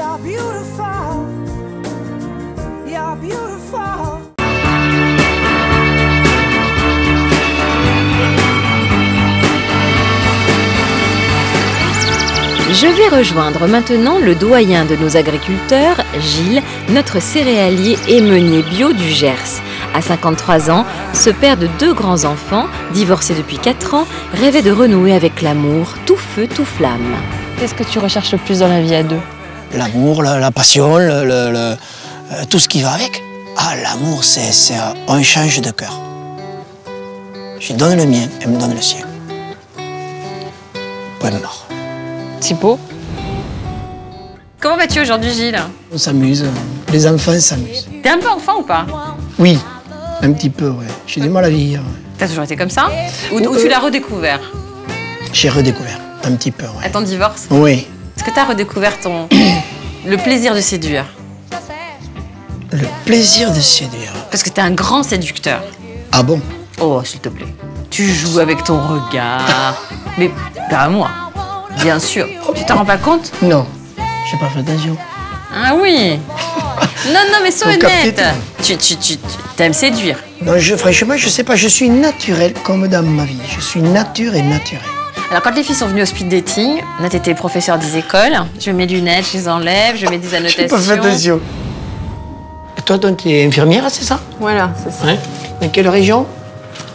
You're beautiful. You're beautiful. Je vais rejoindre maintenant le doyen de nos agriculteurs, Gilles, notre céréalier et meunier bio du Gers. À 53 ans, ce père de 2 grands enfants, divorcé depuis 4 ans, rêvait de renouer avec l'amour, tout feu, tout flamme. Qu'est-ce que tu recherches le plus dans la vie à 2? L'amour, la passion, tout ce qui va avec. Ah, l'amour, c'est un échange de cœur. Je donne le mien, elle me donne le sien. Point mort. Thibaut. Comment vas-tu aujourd'hui, Gilles? On s'amuse, les enfants s'amusent. T'es un peu enfant ou pas? Oui, un petit peu, ouais. J'ai du mal à vieillir. T'as toujours été comme ça? Ou tu l'as redécouvert? J'ai redécouvert, un petit peu, ouais. À ton divorce? Oui. Est-ce que t'as redécouvert le plaisir de séduire? Le plaisir de séduire. Parce que t'es un grand séducteur. Ah bon? Oh, s'il te plaît. Tu joues avec ton regard. Mais pas à moi. Bien sûr. Tu t'en rends pas compte? Non, j'ai pas fait attention. Ah oui. Non, mais sois honnête. Tu t'aimes séduire. Non, franchement, je sais pas, je suis naturel comme dans ma vie. Je suis nature et naturel. Alors, quand les filles sont venues au speed dating, là, t'étais professeur des écoles. Je mets mes lunettes, je les enlève, je mets des annotations. J'ai pas fait attention. Et toi, tu es infirmière, c'est ça? Voilà, c'est ça. Ouais. Dans quelle région?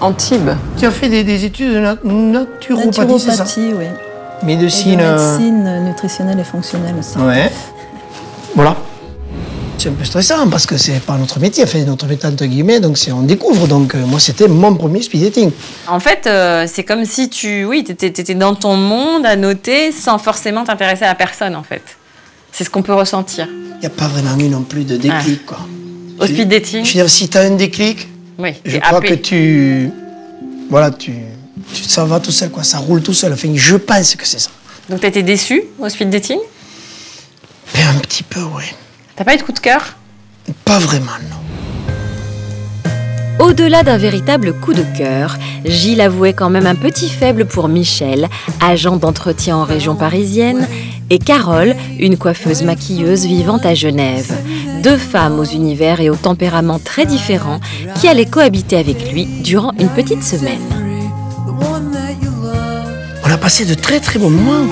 Antibes. Tu as fait des études de naturopathie, c'est ça? Naturopathie, oui. Médecine. Et de médecine nutritionnelle et fonctionnelle aussi. Ouais. Voilà. C'est un peu stressant parce que c'est pas notre métier, enfin notre métier entre guillemets, donc on découvre. Donc moi, c'était mon premier speed dating. En fait, c'est comme si t'étais dans ton monde à noter sans forcément t'intéresser à la personne, en fait. C'est ce qu'on peut ressentir. Il n'y a pas vraiment eu non plus de déclic, quoi. Au speed dating? Je veux dire, si tu as un déclic, oui, je crois que voilà, ça va tout seul, quoi. Ça roule tout seul. Enfin, je pense que c'est ça. Donc, t'as été déçu au speed dating? Ben, un petit peu, oui. T'as pas eu de coup de cœur? Pas vraiment, non. Au-delà d'un véritable coup de cœur, Gilles avouait quand même un petit faible pour Michel, agent d'entretien en région parisienne, et Carole, une coiffeuse maquilleuse vivant à Genève. 2 femmes aux univers et aux tempéraments très différents qui allaient cohabiter avec lui durant une petite semaine. On a passé de très très bons moments.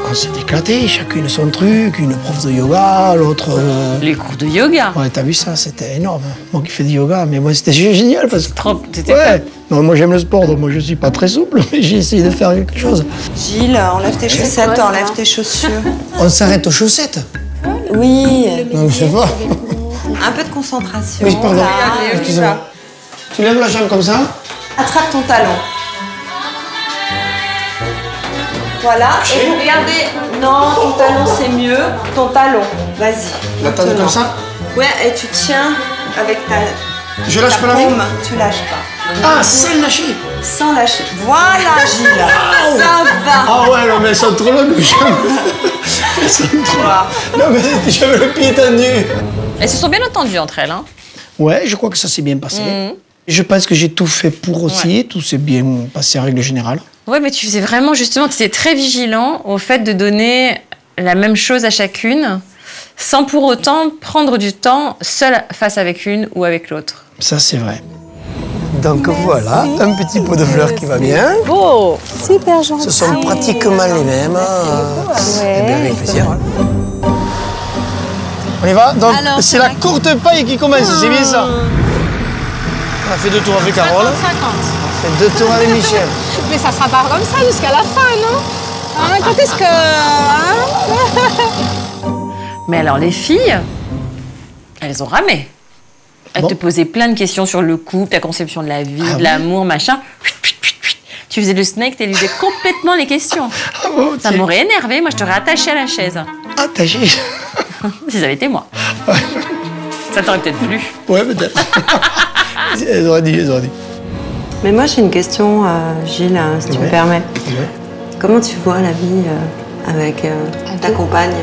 On s'est éclaté, chacune son truc, une prof de yoga, l'autre... Les cours de yoga? Ouais, t'as vu ça, c'était énorme. Moi qui fais du yoga, mais moi c'était génial parce que... Ouais. Non, moi j'aime le sport, donc moi je suis pas très souple, mais j'ai essayé de faire quelque chose. Gilles, enlève tes chaussettes, enlève tes chaussures. On s'arrête aux chaussettes? Oui. Non, je sais pas. Un peu de concentration. Oui, pardon, là. excusez-moi. Tu lèves la jambe comme ça? Attrape ton talon. Voilà, et vous regardez. Non, ton talon c'est mieux. Ton talon, vas-y. La tête comme ça? Ouais, et tu tiens avec ta... Je lâche pas la paume, main? tu lâches pas. Ah, sans lâcher? Sans lâcher. Voilà, Gilles. Ça va. Ah ouais, non mais elles sont trop longues, mes jambes. Elles sont trop... Non mais j'avais le pied tendu. Elles se sont bien entendues entre elles, hein? Ouais, je crois que ça s'est bien passé. Je pense que j'ai tout fait pour aussi, tout s'est bien passé en règle générale. Ouais, mais tu faisais vraiment, justement, tu étais très vigilant au fait de donner la même chose à chacune, sans pour autant prendre du temps seul face avec une ou avec l'autre. Ça, c'est vrai. Donc voilà, un petit pot de fleurs qui va bien. Beau! Super gentil. Ce sont pratiquement les mêmes. Eh bien, avec plaisir. On y va? Donc, c'est la courte paille qui commence, c'est bien ça? On a fait 2 tours avec Carole. 50-50. On fait 2 tours avec Michel. Mais ça sera pas comme ça jusqu'à la fin, non? Hein, quand est-ce que... Hein? Mais alors, les filles, elles ont ramé. Elles te posaient plein de questions sur le couple, ta conception de la vie, de l'amour, machin. Tu faisais le snake, t'éludais complètement les questions. Ça m'aurait énervé, moi je t'aurais attaché à la chaise. Attaché? Si ça avait été moi. Ça t'aurait peut-être plu. Ouais, peut-être. Elles auraient dit. Mais moi j'ai une question, Gilles, si tu me permets. Ouais. Comment tu vois la vie avec ta compagne?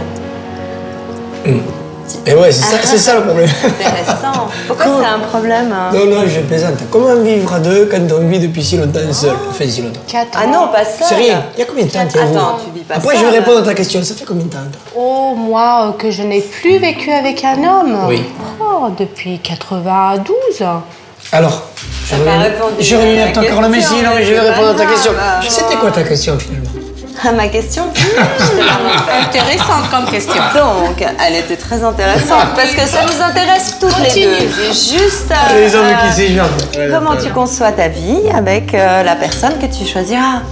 petit. Et ouais, c'est ça le problème. Intéressant. Pourquoi c'est un problème hein? Non, je plaisante. Comment vivre à deux quand on vit depuis si longtemps seul? Enfin, si longtemps. 4 ans. Ah non, pas ça. C'est rien. Il y a combien de temps Attends, tu vis pas Après, seul. je vais répondre à ta question. Ça fait combien de temps toi? Oh, moi, que je n'ai plus vécu avec un homme. Oui. Oh, depuis 92. Alors, je pas répondu je à reviens la à encore le question, Messi, non, mais je c'est vais pas répondre à ta grave, question. bah, C'était quoi ta question finalement? Ah, ma question Intéressante comme question. Donc, elle était très intéressante parce que ça nous intéresse toutes les Continue. deux. J'ai juste. Les hommes qui s'y gèrent. Comment tu conçois ta vie avec la personne que tu choisiras?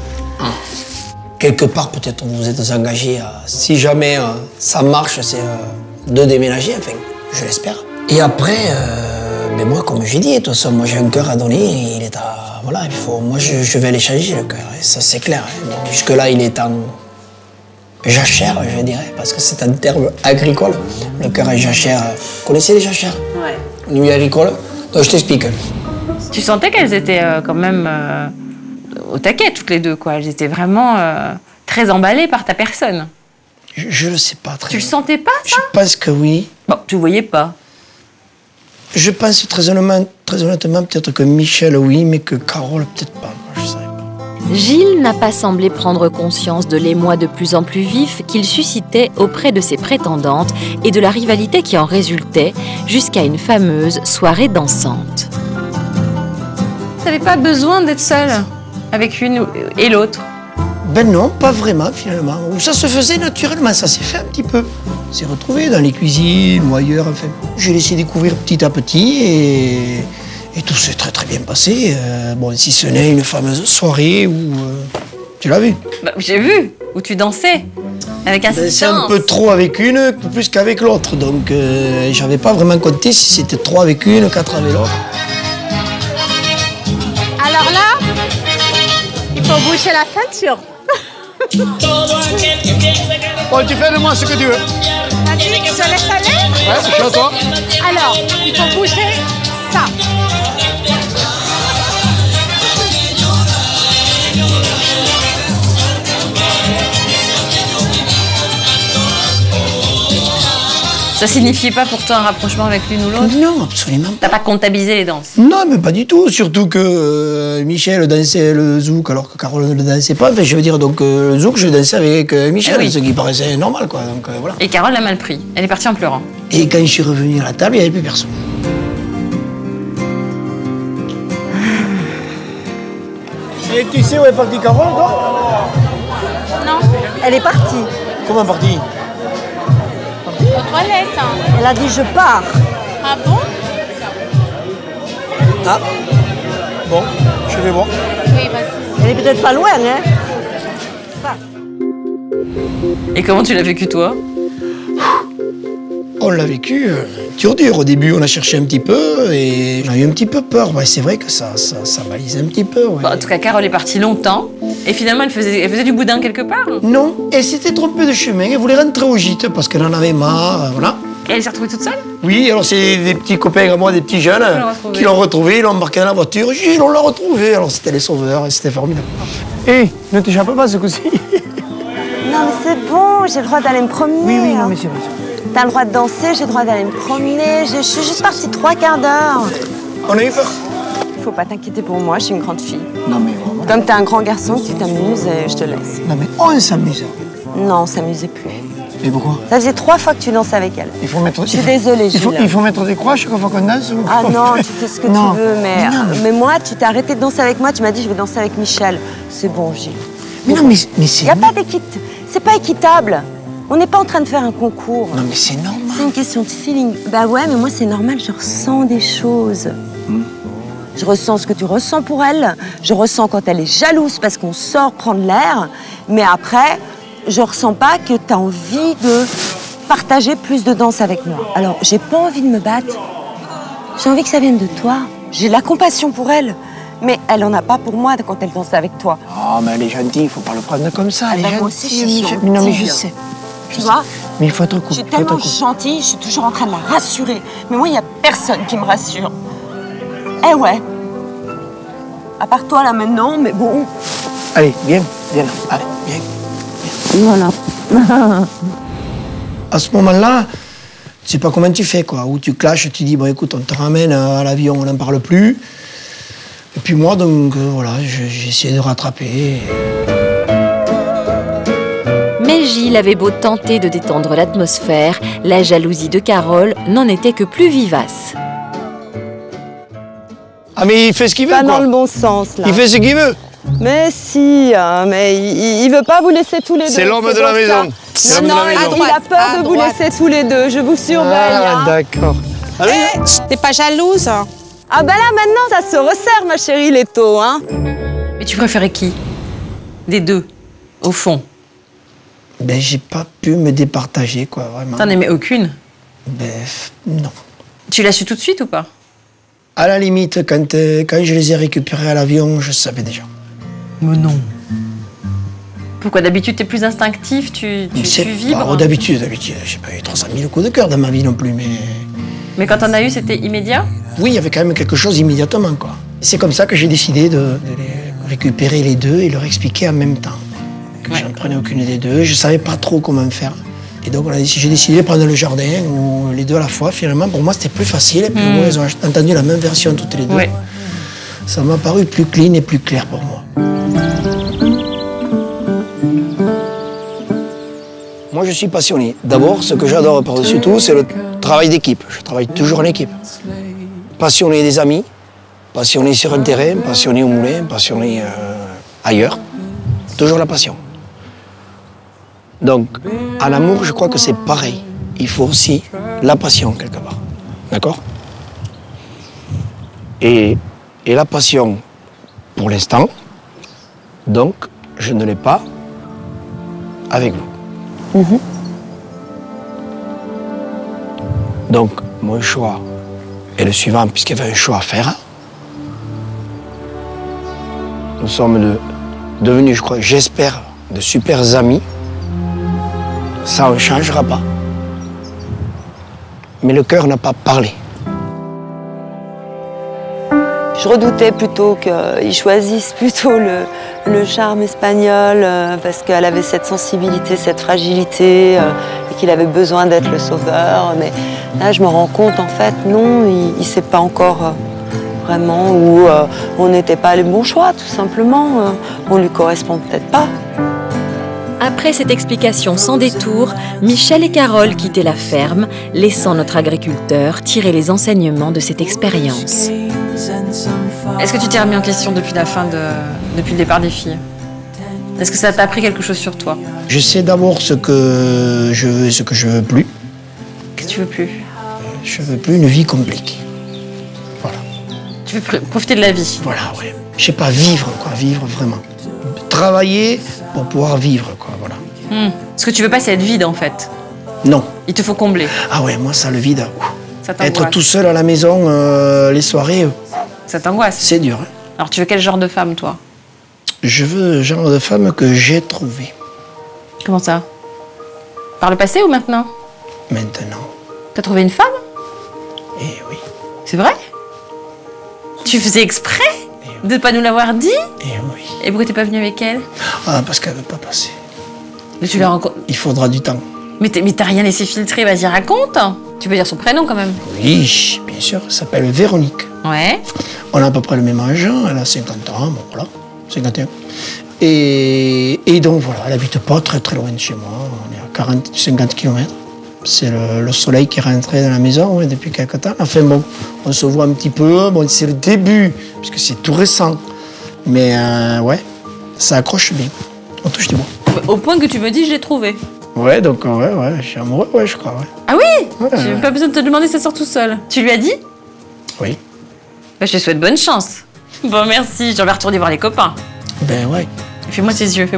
Quelque part, peut-être vous êtes engagés à, si jamais ça marche, c'est de déménager, enfin, je l'espère. Et après, ben moi, comme j'ai dit, de toute façon, moi j'ai un cœur à donner, et il est à. Voilà, il faut. Moi, je vais aller changer le cœur, et ça c'est clair. Hein. Donc, jusque-là, il est en jachère, je dirais, parce que c'est un terme agricole. Le cœur est jachère. Vous connaissez les jachères? Ouais. Au niveau agricole? Donc, je t'explique. Tu sentais qu'elles étaient quand même au taquet, toutes les deux, quoi. Elles étaient vraiment très emballées par ta personne. Je le sais pas très Tu le bien. sentais pas, Je ça? pense que oui. Bon, tu le voyais pas. Je pense très honnêtement, peut-être que Michel, oui, mais que Carole, peut-être pas. Je sais pas. Gilles n'a pas semblé prendre conscience de l'émoi de plus en plus vif qu'il suscitait auprès de ses prétendantes et de la rivalité qui en résultait jusqu'à une fameuse soirée dansante. T'avais pas besoin d'être seule avec une et l'autre. Ben non, pas vraiment finalement. Ça se faisait naturellement, ça s'est fait un petit peu. On s'est retrouvés dans les cuisines ou ailleurs, enfin. J'ai laissé découvrir petit à petit et tout s'est très très bien passé. Bon, si ce n'est une fameuse soirée où... tu l'as vu? Bah, j'ai vu, où tu dansais avec C'est insistance. un peu trop avec une, plus qu'avec l'autre. Donc j'avais pas vraiment compté si c'était 3 avec une, 4 avec l'autre. Alors là, il faut boucher la ceinture. Bon, tu fais de moi ce que tu veux. Vas-y, je te laisse aller. Ouais, je suis à toi. Alors, il faut bouger ça. Ça signifiait pas pour toi un rapprochement avec l'une ou l'autre? Non, absolument pas. T'as pas comptabilisé les danses? Non, mais pas du tout. Surtout que Michel dansait le zouk alors que Carole ne le dansait pas. Enfin, je veux dire, donc le zouk, je dansais avec Michel, Ah oui. ce qui paraissait normal, quoi. Donc voilà. Et Carole l'a mal pris. Elle est partie en pleurant. Et quand je suis revenu à la table, il n'y avait plus personne. Et tu sais où est partie Carole, toi? Non, Elle est partie. Comment partie? aux toilettes. Elle a dit je pars. Ah bon? Ah. Bon, je vais voir. Oui, vas-y. Elle est peut-être pas loin, hein? Et comment tu l'as vécu, toi? On l'a vécu dur. Au début, on a cherché un petit peu et j'ai eu un petit peu peur. Ouais, c'est vrai que ça balisait un petit peu. Ouais. Bon, en tout cas, Carole est partie longtemps. Et finalement, elle faisait du boudin quelque part. Non, elle s'était trompée de chemin. Elle voulait rentrer au gîte parce qu'elle en avait marre. Voilà. Et elle s'est retrouvée toute seule? Oui, alors c'est des petits copains à moi, des petits jeunes, qui l'ont retrouvée. Ils l'ont embarqué dans la voiture. Gilles, on l'a retrouvée. Alors c'était les sauveurs et c'était formidable. Hé, ne t'échappe pas ce coup-ci. Non, mais c'est bon, j'ai le droit d'aller me promener. Oui, non, mais c'est vrai. T'as le droit de danser, j'ai le droit d'aller me promener. Je suis juste partie 3/4 d'heure. On a eu peur. Faut pas t'inquiéter pour moi, je suis une grande fille. Non, mais vraiment. Comme t'es un grand garçon, tu t'amuses et je te laisse. Non, mais on s'amuse. Non, on s'amusait plus. Et pourquoi? Ça faisait 3 fois que tu dansais avec elle. Il faut mettre. Je suis désolée, Gilles. Il faut mettre des croix chaque fois qu'on danse ou... Ah non, tu fais ce que Non. tu veux, Mais non, mais- mais moi, tu t'es arrêté de danser avec moi, tu m'as dit je vais danser avec Michel. C'est bon, Gilles. Mais non, mais c'est. Il n'y a pas d'équité. C'est pas équitable. On n'est pas en train de faire un concours. Non, mais c'est normal. C'est une question de feeling. Bah ouais, mais moi c'est normal, je ressens des choses. Je ressens ce que tu ressens pour elle. Je ressens quand elle est jalouse parce qu'on sort prendre l'air. Mais après, je ressens pas que tu as envie de partager plus de danse avec moi. Alors, j'ai pas envie de me battre. J'ai envie que ça vienne de toi. J'ai de la compassion pour elle. Mais elle en a pas pour moi quand elle danse avec toi. Oh, mais elle est gentille, il faut pas le prendre comme ça. Elle est bah, moi gentille, aussi, je suis Michel. Mais non, mais je gentille. sais. Tu vois? Mais il faut être cool. Je suis tellement gentille, je suis toujours en train de la rassurer. Mais moi, il n'y a personne qui me rassure. Eh ouais. À part toi, là, maintenant, mais bon. Allez, viens. Allez, viens. Voilà. À ce moment-là, sais pas comment tu fais, quoi. Ou tu clashes, tu dis, bon, écoute, on te ramène à l'avion, on n'en parle plus. Et puis moi, donc, voilà, j'ai essayé de rattraper. Mais Gilles avait beau tenter de détendre l'atmosphère, la jalousie de Carole n'en était que plus vivace. Ah, mais il fait ce qu'il veut, Pas quoi. dans le bon sens, là. Il fait ce qu'il veut. Mais si, hein, mais il veut pas vous laisser tous les deux. C'est l'homme de la pour maison. ça. C'est l'homme Non, de la maison. il a peur de vous laisser tous les deux. Je vous surveille. Ah, hein. d'accord. T'es pas jalouse? Ah ben là, maintenant, ça se resserre, ma chérie, les taux, hein. Mais tu préférais qui? Des deux, au fond. Ben, j'ai pas pu me départager, quoi, vraiment. T'en aimais aucune? Ben, non. Tu l'as su tout de suite ou pas? À la limite, quand je les ai récupérés à l'avion, je savais déjà. Mais non. Pourquoi d'habitude t'es plus instinctif, tu vibres? D'habitude, j'ai pas eu 300 000 coups de cœur dans ma vie non plus, mais... Mais quand t'en as eu, c'était immédiat? Oui, il y avait quand même quelque chose immédiatement, quoi. C'est comme ça que j'ai décidé de les récupérer les deux et leur expliquer en même temps. Que je n'en prenais aucune des deux, je savais pas trop comment faire. Et donc j'ai décidé de prendre le jardin, ou les deux à la fois. Finalement, pour moi, c'était plus facile. Et puis au moins, ils ont entendu la même version toutes les deux. Ouais. Ça m'a paru plus clean et plus clair pour moi. Moi, je suis passionné. D'abord, ce que j'adore par-dessus tout, c'est le travail d'équipe. Je travaille toujours en équipe. Passionné des amis, passionné sur un terrain, passionné au moulin, passionné ailleurs. Toujours la passion. Donc, en amour, je crois que c'est pareil. Il faut aussi la passion, quelque part. D'accord? Et la passion, pour l'instant, donc, je ne l'ai pas avec vous. Donc, mon choix est le suivant, puisqu'il y avait un choix à faire. Nous sommes devenus, je crois, j'espère, de super amis. Ça, on ne changera pas. Mais le cœur n'a pas parlé. Je redoutais plutôt qu'il choisisse plutôt le charme espagnol parce qu'elle avait cette sensibilité, cette fragilité et qu'il avait besoin d'être le sauveur. Mais là, je me rends compte, en fait, non, il ne sait pas encore vraiment où on n'était pas les bons choix, tout simplement. On ne lui correspond peut-être pas. Après cette explication sans détour, Michel et Carole quittaient la ferme, laissant notre agriculteur tirer les enseignements de cette expérience. Est-ce que tu t'es remis en question depuis le départ des filles? Est-ce que ça t'a appris quelque chose sur toi? Je sais d'abord ce que je veux et ce que je veux plus. Qu'est-ce que tu veux plus? Je veux plus une vie compliquée. Voilà. Tu veux profiter de la vie? Voilà, ouais. Je sais pas, vivre, quoi, vivre vraiment. Travailler pour pouvoir vivre, quoi, voilà. Ce que tu veux pas, c'est être vide, en fait. Non. Il te faut combler. Ah ouais, moi, ça, le vide, Ça t'angoisse. être tout seul à la maison, les soirées, Ça t'angoisse. c'est dur. Hein. Alors, tu veux quel genre de femme, toi? Je veux le genre de femme que j'ai trouvé Comment ça? Par le passé ou maintenant? maintenant. T'as trouvé une femme? Eh oui, C'est vrai? Tu faisais exprès de pas nous l'avoir dit? eh oui. Et pourquoi t'es pas venu avec elle? Ah, parce qu'elle veut pas passer. Mais tu l'as rencontrée. Il faudra du temps. Mais t'as rien laissé filtrer, vas-y, raconte. Tu peux dire son prénom quand même. Oui, bien sûr, elle s'appelle Véronique. Ouais. On a à peu près le même âge, elle a 50 ans, bon voilà, 51. Et donc voilà, elle habite pas très très loin de chez moi, on est à 50 km. C'est le soleil qui est rentré dans la maison ouais, depuis quelques temps. Enfin bon, on se voit un petit peu, bon, c'est le début, puisque c'est tout récent. Mais ouais, ça accroche bien, on touche du bois. Au point que tu me dis, je l'ai trouvé. Ouais, donc ouais, je suis amoureux, ouais, je crois, ouais. Ah oui? Ouais, J'ai même pas besoin de te demander, ça sort tout seul. Tu lui as dit? Oui. Bah, je te souhaite bonne chance. Bon, merci, j'en vais retourner voir les copains. Ben ouais. Fais-moi tes yeux.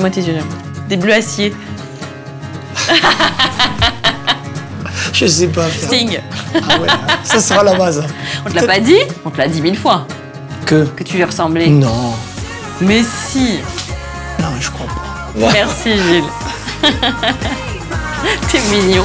Des bleus acier. Je sais pas faire. Sting. Ah ouais, ça sera la base. On te l'a pas dit? On te l'a dit 1000 fois. Que Que tu lui ressemblais. Non, Mais si. non, je crois pas. Merci, Gilles. T'es mignon.